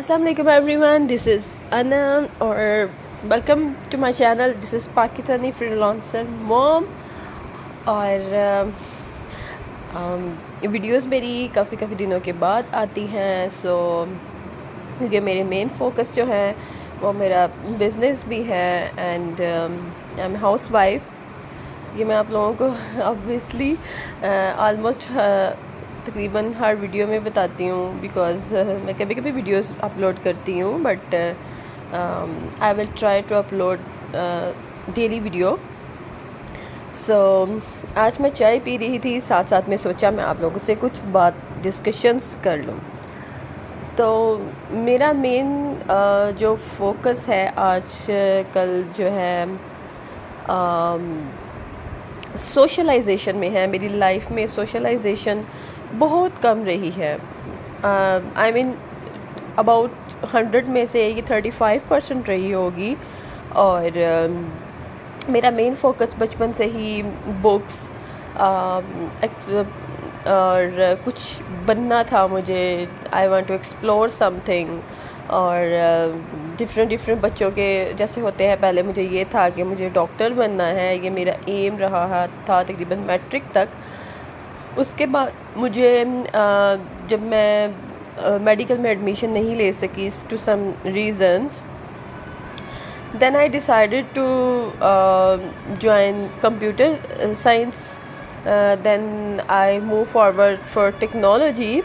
السلام علیکم every one, this is Anam اور welcome to my channel. This is Pakistani freelancer mom. اور videos میری کافی دنوں کے بعد آتی ہیں، سو کیونکہ میرے مین فوکس جو ہے وہ میرا بزنس بھی ہے and I am house wife. یہ میں آپ لوگوں کو آبویسلی آلموسٹ تقریباً ہر ویڈیو میں بتاتی ہوں، بیکاز میں کبھی ویڈیوز اپلوڈ کرتی ہوں، but I will try to upload daily video. So آج میں چائے پی رہی تھی، ساتھ میں سوچا میں آپ لوگوں سے کچھ بات ڈسکشنس کر لوں. تو میرا مین جو فوکس ہے آج کل جو ہے سوشلائزیشن میں ہے. میری لائف میں سوشلائزیشن بہت کم رہی ہے. آئی مین اباؤٹ 100 میں سے یہ 35% رہی ہوگی. اور میرا مین فوکس بچپن سے ہی بکس اور کچھ بننا تھا مجھے. I want to explore something. اور ڈفرینٹ بچوں کے جیسے ہوتے ہیں، پہلے مجھے یہ تھا کہ مجھے ڈاکٹر بننا ہے، یہ میرا ایم رہا تھا تقریباً میٹرک تک. اس کے بعد مجھے جب میں میڈیکل میں ایڈمیشن نہیں لے سکی to some reasons, then I decided to join computer science. Then I move forward for technology.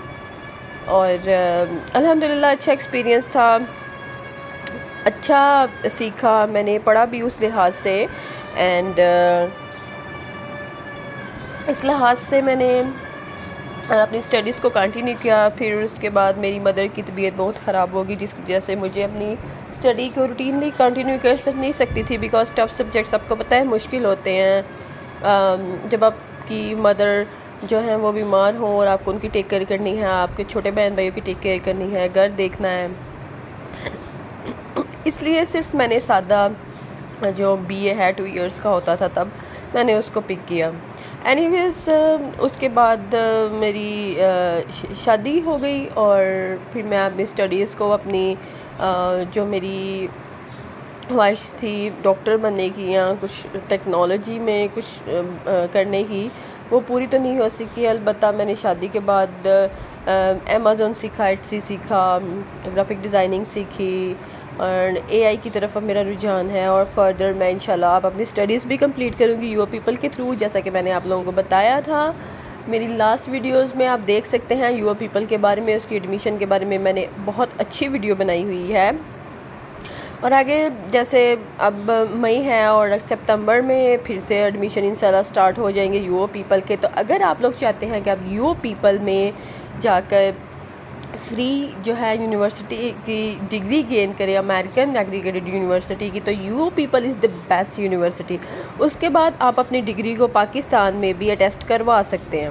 اور الحمدللہ اچھا ایکسپیرینس تھا، اچھا سیکھا میں نے، پڑھا بھی اس لحاظ سے. اینڈ اس لحاظ سے میں نے اپنی اسٹڈیز کو کنٹینیو کیا. پھر اس کے بعد میری مدر کی طبیعت بہت خراب ہوگی، جس کی وجہ سے مجھے اپنی اسٹڈی کو روٹینلی کنٹینیو کر نہیں سکتی تھی، بیکاز ٹف سبجیکٹس آپ کو پتہ ہے مشکل ہوتے ہیں. جب آپ کی مدر جو ہیں وہ بیمار ہوں اور آپ کو ان کی ٹیک کیئر کرنی ہے، آپ کے چھوٹے بہن بھائیوں کی ٹیک کیئر کرنی ہے، گھر دیکھنا ہے. اس لیے صرف میں نے سادہ جو بی اے ہے 2 ایئرس کا ہوتا تھا، تب میں نے اس کو پک کیا. اینی ویز اس کے بعد میری شادی ہو گئی، اور پھر میں اپنی اسٹڈیز کو اپنی جو میری خواہش تھی ڈاکٹر بننے کی یا کچھ ٹیکنالوجی میں کچھ کرنے کی، وہ پوری تو نہیں ہو سکی. البتہ میں نے شادی کے بعد امیزون سیکھا، ایٹسی سیکھا، گرافک ڈیزائننگ سیکھی، اور اے آئی کی طرف اب میرا رجحان ہے. اور فردر میں انشاءاللہ اب اپنی اسٹڈیز بھی کمپلیٹ کروں گی یو پیپل کے تھرو، جیسا کہ میں نے آپ لوگوں کو بتایا تھا میری لاسٹ ویڈیوز میں. آپ دیکھ سکتے ہیں یو پیپل کے بارے میں، اس کی ایڈمیشن کے بارے میں نے بہت اچھی ویڈیو بنائی ہوئی ہے. اور آگے جیسے اب مئی ہے اور ستمبر میں پھر سے ایڈمیشن انشاءاللہ سٹارٹ ہو جائیں گے یو پیپل کے. تو اگر آپ لوگ چاہتے ہیں کہ آپ یو پیپل میں جا کر فری جو ہے یونیورسٹی کی ڈگری گین کریں، امریکن ایگریگیٹڈ یونیورسٹی کی، تو you people is the best university. اس کے بعد آپ اپنی ڈگری کو پاکستان میں بھی اٹیسٹ کروا سکتے ہیں.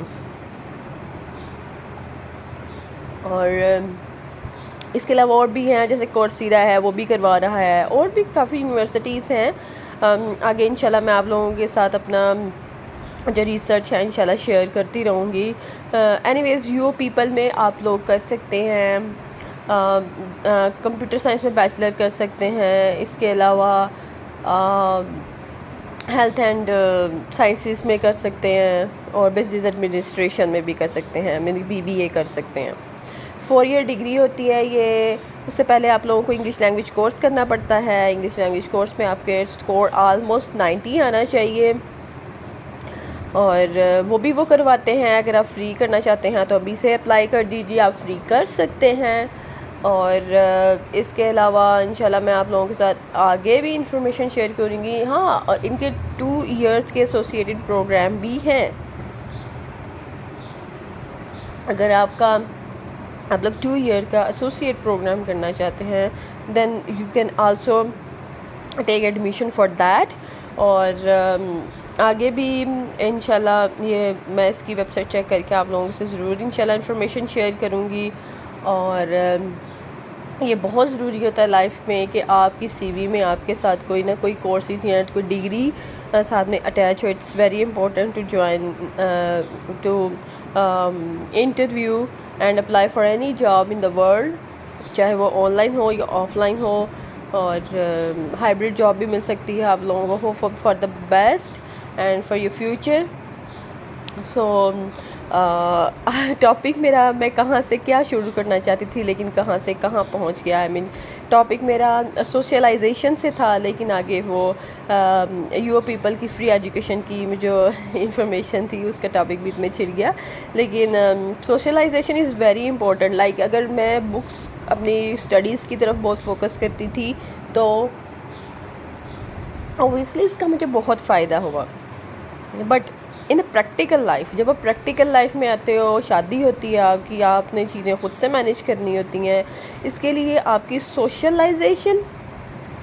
اور اس کے علاوہ اور بھی ہیں، جیسے کورسیرا ہے وہ بھی کروا رہا ہے، اور بھی کافی یونیورسٹیز ہیں. آگے انشاءاللہ میں آپ لوگوں کے ساتھ اپنا جو ریسرچ ہے انشاءاللہ شیئر کرتی رہوں گی. اینی ویز یو پیپل میں آپ لوگ کر سکتے ہیں، کمپیوٹر سائنس میں بیچلر کر سکتے ہیں. اس کے علاوہ ہیلتھ اینڈ سائنسز میں کر سکتے ہیں، اور بزنس ایڈمنسٹریشن میں بھی کر سکتے ہیں، میری BBA کر سکتے ہیں. 4 ایئر ڈگری ہوتی ہے یہ. اس سے پہلے آپ لوگوں کو انگلش لینگویج کورس کرنا پڑتا ہے. انگلش لینگویج کورس میں آپ کے اسکور آلموسٹ 90 آنا چاہیے، اور وہ بھی وہ کرواتے ہیں. اگر آپ فری کرنا چاہتے ہیں تو ابھی سے اپلائی کر دیجیے، آپ فری کر سکتے ہیں. اور اس کے علاوہ انشاءاللہ میں آپ لوگوں کے ساتھ آگے بھی انفارمیشن شیئر کروں گی. ہاں، اور ان کے 2 ایئرس کے ایسوسیٹڈ پروگرام بھی ہیں. اگر آپ لوگ 2 ایئر کا ایسوسیٹ پروگرام کرنا چاہتے ہیں، then you can also take admission for that. اور آگے بھی انشاءاللہ یہ میں اس کی ویب سائٹ چیک کر کے آپ لوگوں سے ضرور انشاءاللہ انفارمیشن شیئر کروں گی. اور یہ بہت ضروری ہوتا ہے لائف میں کہ آپ کی سی وی میں آپ کے ساتھ کوئی نہ کوئی کورسز یا کوئی ڈگری ساتھ میں اٹیچ ہو. It's very important to join to interview and apply for any job in the world. چاہے وہ آن لائن ہو یا آف لائن ہو, اور ہائبرڈ جاب بھی مل سکتی ہے آپ لوگوں کو for the best and for your future. So topic میرا, میں کہاں سے کیا شروع کرنا چاہتی تھی لیکن کہاں سے کہاں پہنچ گیا. آئی مین ٹاپک میرا سوشلائزیشن سے تھا, لیکن آگے وہ یو پیپل کی فری ایجوکیشن کی جو انفارمیشن تھی اس کا ٹاپک بھی میں چھڑ گیا. لیکن socialisation is very important. Like اگر میں بکس اپنی اسٹڈیز کی طرف بہت فوکس کرتی تھی تو اوبیسلی اس کا مجھے بہت فائدہ ہوا. بٹ ان پریکٹیکل لائف, جب آپ پریکٹیکل لائف میں آتے ہو, شادی ہوتی ہے آپ کی, آپ نے چیزیں خود سے مینیج کرنی ہوتی ہیں, اس کے لیے آپ کی سوشلائزیشن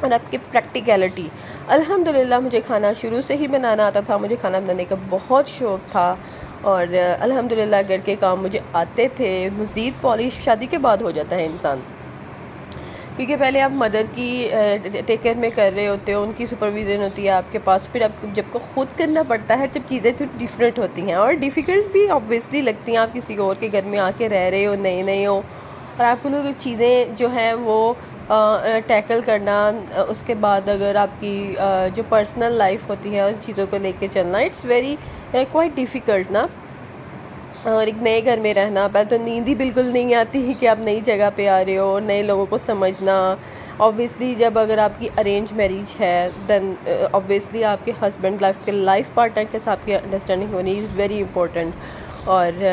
اور آپ کی پریکٹیکلٹی. الحمدللہ مجھے کھانا شروع سے ہی بنانا آتا تھا, مجھے کھانا بنانے کا بہت شوق تھا, اور الحمدللہ گھر کے کام مجھے آتے تھے. مزید پالش شادی کے بعد ہو جاتا ہے انسان, کیونکہ پہلے آپ مدر کی ٹیک کیئر میں کر رہے ہوتے ہو, ان کی سپرویژن ہوتی ہے آپ کے پاس, پھر آپ جب کو خود کرنا پڑتا ہے, جب چیزیں تو ڈیفرنٹ ہوتی ہیں اور ڈیفیکلٹ بھی آبویسلی لگتی ہیں. آپ کسی اور کے گھر میں آ کے رہ رہے ہو, نئے نئے ہو, اور آپ کو لوگ چیزیں جو ہیں وہ ٹیکل کرنا, اس کے بعد اگر آپ کی جو پرسنل لائف ہوتی ہے ان چیزوں کو لے کے چلنا, اٹس ویری کوائٹ ڈیفیکلٹ نا. اور ایک نئے گھر میں رہنا, پہلے تو نیند ہی بالکل نہیں آتی کہ آپ نئی جگہ پہ آ رہے ہو, نئے لوگوں کو سمجھنا. اوبیسلی جب اگر آپ کی ارینج میریج ہے دین اوبیسلی آپ کے ہسبینڈ کے لائف پارٹنر کے ساتھ کی انڈرسٹینڈنگ ہونی از ویری امپورٹنٹ. اور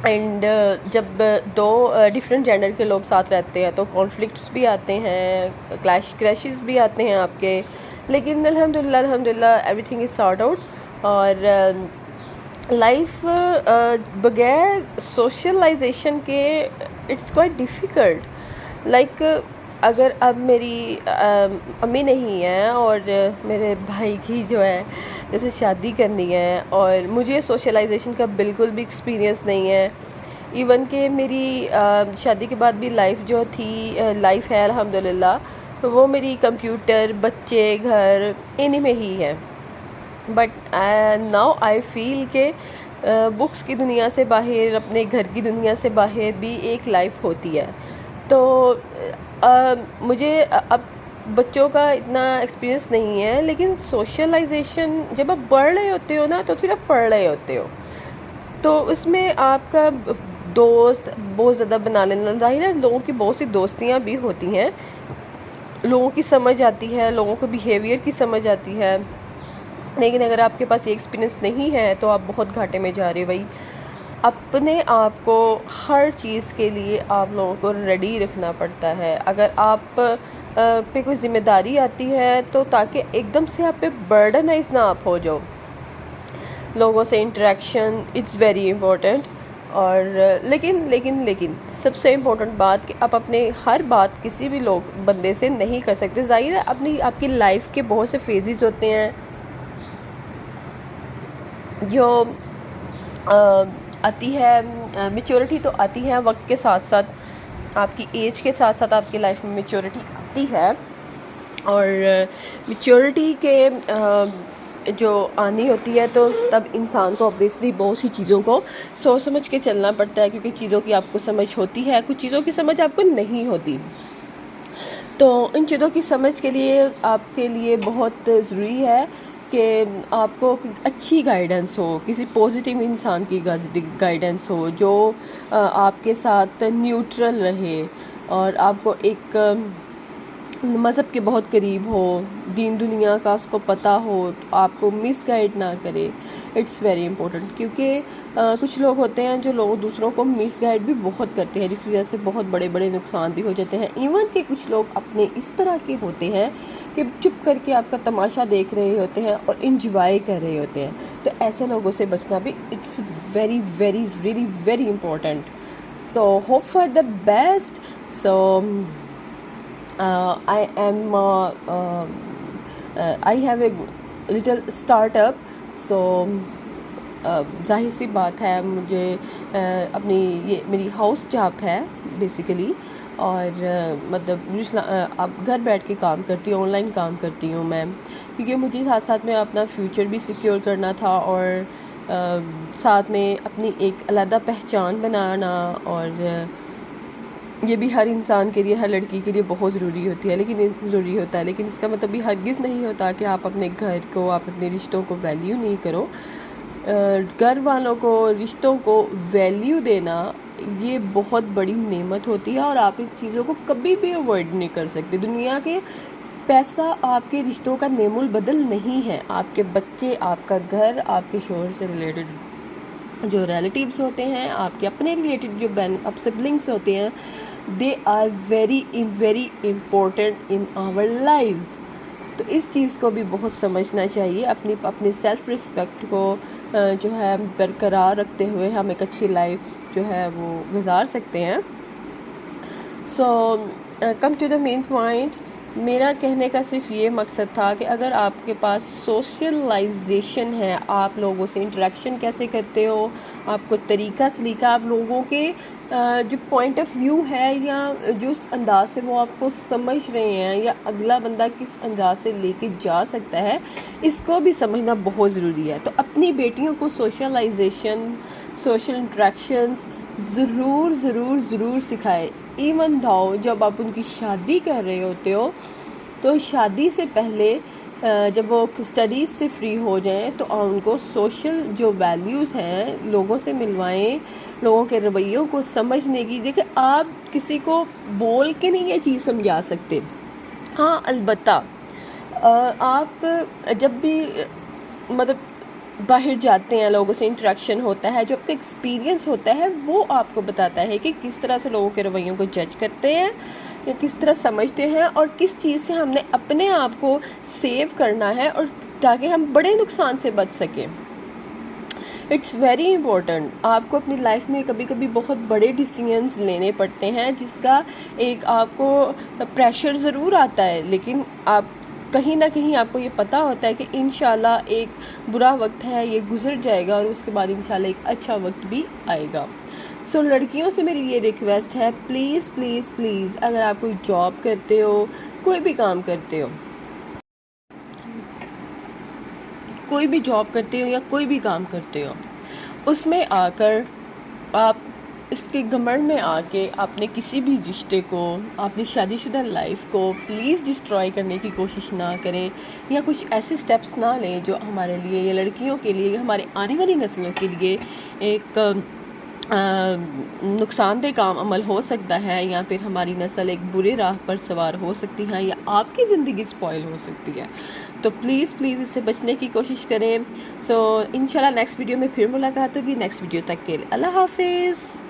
اینڈ جب دو ڈفرینٹ جینڈر کے لوگ ساتھ رہتے ہیں تو کانفلکٹس بھی آتے ہیں, کریشز بھی آتے ہیں آپ کے, لیکن الحمدللہ every thing is sort out. اور لائف بغیر سوشلائزیشن کے اٹس کوائٹ ڈیفیکلٹ. لائک اگر اب میری امی نہیں ہیں اور میرے بھائی کی جو ہے جیسے شادی کرنی ہے, اور مجھے سوشلائزیشن کا بالکل بھی ایکسپیرینس نہیں ہے, ایون کہ میری شادی کے بعد بھی لائف جو تھی, لائف ہے الحمدللہ, وہ میری کمپیوٹر, بچے, گھر انہی میں ہی ہے. بٹ ناؤ آئی فیل کہ بکس کی دنیا سے باہر, اپنے گھر کی دنیا سے باہر بھی ایک لائف ہوتی ہے. تو مجھے اب بچوں کا اتنا ایکسپیرینس نہیں ہے, لیکن سوشلائزیشن جب آپ پڑھ رہے ہوتے ہو نا تو صرف پڑھ رہے ہوتے ہو, تو اس میں آپ کا دوست بہت زیادہ بنا لینا. ظاہر ہے لوگوں کی بہت سی دوستیاں بھی ہوتی ہیں, لوگوں کی سمجھ آتی ہے, لوگوں کو بیہیویئر کی سمجھ آتی ہے, لیکن اگر آپ کے پاس یہ ایکسپیرینس نہیں ہے تو آپ بہت گھاٹے میں جا رہے ہو. بھائی اپنے آپ کو ہر چیز کے لیے آپ لوگوں کو ریڈی رکھنا پڑتا ہے. اگر آپ پہ کوئی ذمہ داری آتی ہے تو تاکہ ایک دم سے آپ پہ برڈنائز نہ آپ ہو جاؤ. لوگوں سے انٹریکشن اٹس ویری امپورٹنٹ. اور لیکن سب سے امپورٹنٹ بات کہ آپ اپنے ہر بات کسی بھی بندے سے نہیں کر سکتے. ظاہر ہے آپ کی لائف کے بہت سے فیزز ہوتے ہیں جو آتی ہے, میچورٹی تو آتی ہے وقت کے ساتھ ساتھ, آپ کی ایج کے ساتھ ساتھ آپ کی لائف میں میچورٹی آتی ہے. اور میچورٹی کے جو آنی ہوتی ہے تو تب انسان کو obviously بہت سی چیزوں کو سوچ سمجھ کے چلنا پڑتا ہے, کیونکہ چیزوں کی آپ کو سمجھ ہوتی ہے, کچھ چیزوں کی سمجھ آپ کو نہیں ہوتی. تو ان چیزوں کی سمجھ کے لیے آپ کے لیے بہت ضروری ہے کہ آپ کو اچھی گائیڈنس ہو, کسی پازیٹیو انسان کی گائیڈنس ہو جو آپ کے ساتھ نیوٹرل رہے, اور آپ کو ایک مذہب کے بہت قریب ہو, دین دنیا کا اس کو پتہ ہو, تو آپ کو مس گائیڈ نہ کرے. اٹس ویری امپورٹنٹ, کیونکہ کچھ لوگ ہوتے ہیں جو دوسروں کو مس گائیڈ بھی بہت کرتے ہیں, جس کی وجہ سے بہت بڑے بڑے نقصان بھی ہو جاتے ہیں. ایون کہ کچھ لوگ اپنے اس طرح کے ہوتے ہیں کہ چپ کر کے آپ کا تماشا دیکھ رہے ہوتے ہیں اور انجوائے کر رہے ہوتے ہیں. تو ایسے لوگوں سے بچنا بھی it's very very really very important. So hope for the best. So I have a little startup. So ظاہر سی بات ہے مجھے اپنی یہ میری ہاؤس جاب ہے بیسیکلی, اور مطلب اب گھر بیٹھ کے کام کرتی ہوں, آن لائن کام کرتی ہوں میں, کیونکہ مجھے ساتھ ساتھ میں اپنا فیوچر بھی سیکیور کرنا تھا, اور ساتھ میں اپنی ایک علیحدہ پہچان بنانا, اور یہ بھی ہر انسان کے لیے، ہر لڑکی کے لیے بہت ضروری ہوتا ہے، لیکن اس کا مطلب بھی ہرگز نہیں ہوتا کہ آپ اپنے گھر کو، آپ اپنے رشتوں کو ویلیو نہیں کرو۔ گھر والوں کو، رشتوں کو ویلیو دینا یہ بہت بڑی نعمت ہوتی ہے، اور آپ اس چیزوں کو کبھی بھی اوائڈ نہیں کر سکتے۔ دنیا کے پیسہ آپ کے رشتوں کا نعم البدل نہیں ہے۔ آپ کے بچے، آپ کا گھر، آپ کے شوہر سے ریلیٹڈ جو ریلیٹیوز ہوتے ہیں، آپ کے اپنے ریلیٹڈ جو اب سبلنگس ہوتے ہیں، they are very important in our lives. تو اس چیز کو بھی بہت سمجھنا چاہیے۔ اپنی سیلف رسپیکٹ کو جو ہے برقرار رکھتے ہوئے ہم ایک اچھی لائف جو ہے وہ گزار سکتے ہیں۔ سو come to the main point, میرا کہنے کا صرف یہ مقصد تھا کہ اگر آپ کے پاس سوشلائزیشن ہے، آپ لوگوں سے انٹریکشن کیسے کرتے ہو، آپ کو طریقہ سلیقہ، آپ لوگوں کے جو پوائنٹ آف ویو ہے، یا جو انداز سے وہ آپ کو سمجھ رہے ہیں، یا اگلا بندہ کس انداز سے لے کے جا سکتا ہے، اس کو بھی سمجھنا بہت ضروری ہے۔ تو اپنی بیٹیوں کو سوشلائزیشن، سوشل انٹریکشنز ضرور ضرور ضرور سکھائے۔ ایون دھاؤ جب آپ ان کی شادی کر رہے ہوتے ہو، تو شادی سے پہلے جب وہ اسٹڈیز سے فری ہو جائیں تو ان کو سوشل جو ویلیوز ہیں لوگوں سے ملوائیں، لوگوں کے رویوں کو سمجھنے کی۔ دیکھیں، آپ کسی کو بول کے نہیں یہ چیز سمجھا سکتے۔ ہاں، البتہ آپ جب بھی مطلب باہر جاتے ہیں، لوگوں سے انٹریکشن ہوتا ہے، جو آپ کا ایکسپیرینس ہوتا ہے وہ آپ کو بتاتا ہے کہ کس طرح سے لوگوں کے رویوں کو جج کرتے ہیں، یا کس طرح سمجھتے ہیں، اور کس چیز سے ہم نے اپنے آپ کو سیو کرنا ہے، اور تاکہ ہم بڑے نقصان سے بچ سکیں۔ It's very important. آپ کو اپنی لائف میں کبھی کبھی بہت بڑے ڈیسیژنز لینے پڑتے ہیں، جس کا ایک آپ کو پریشر ضرور آتا ہے، لیکن آپ کہیں نہ کہیں آپ کو یہ پتہ ہوتا ہے کہ انشاءاللہ ایک برا وقت ہے، یہ گزر جائے گا، اور اس کے بعد انشاءاللہ ایک اچھا وقت بھی آئے گا۔ سو لڑکیوں سے میری یہ ریکویسٹ ہے، پلیز پلیز پلیز، اگر آپ کوئی جاب کرتے ہو، کوئی بھی کام کرتے ہو، کوئی بھی جاب کرتے ہو یا کوئی بھی کام کرتے ہو، اس میں آ کر آپ اس کے گھمنڈ میں آ کے اپنے کسی بھی رشتے کو، اپنی شادی شدہ لائف کو پلیز ڈسٹرائے کرنے کی کوشش نہ کریں، یا کچھ ایسے سٹیپس نہ لیں جو ہمارے لیے، یا لڑکیوں کے لیے، یا ہمارے آنے والی نسلوں کے لیے ایک نقصان دہ کام عمل ہو سکتا ہے، یا پھر ہماری نسل ایک برے راہ پر سوار ہو سکتی ہے، یا آپ کی زندگی سپوائل ہو سکتی ہے۔ تو پلیز پلیز اس سے بچنے کی کوشش کریں۔ سو انشاءاللہ نیکسٹ ویڈیو میں پھر ملاقات ہوگی۔ نیکسٹ ویڈیو تک کے لیے اللہ حافظ۔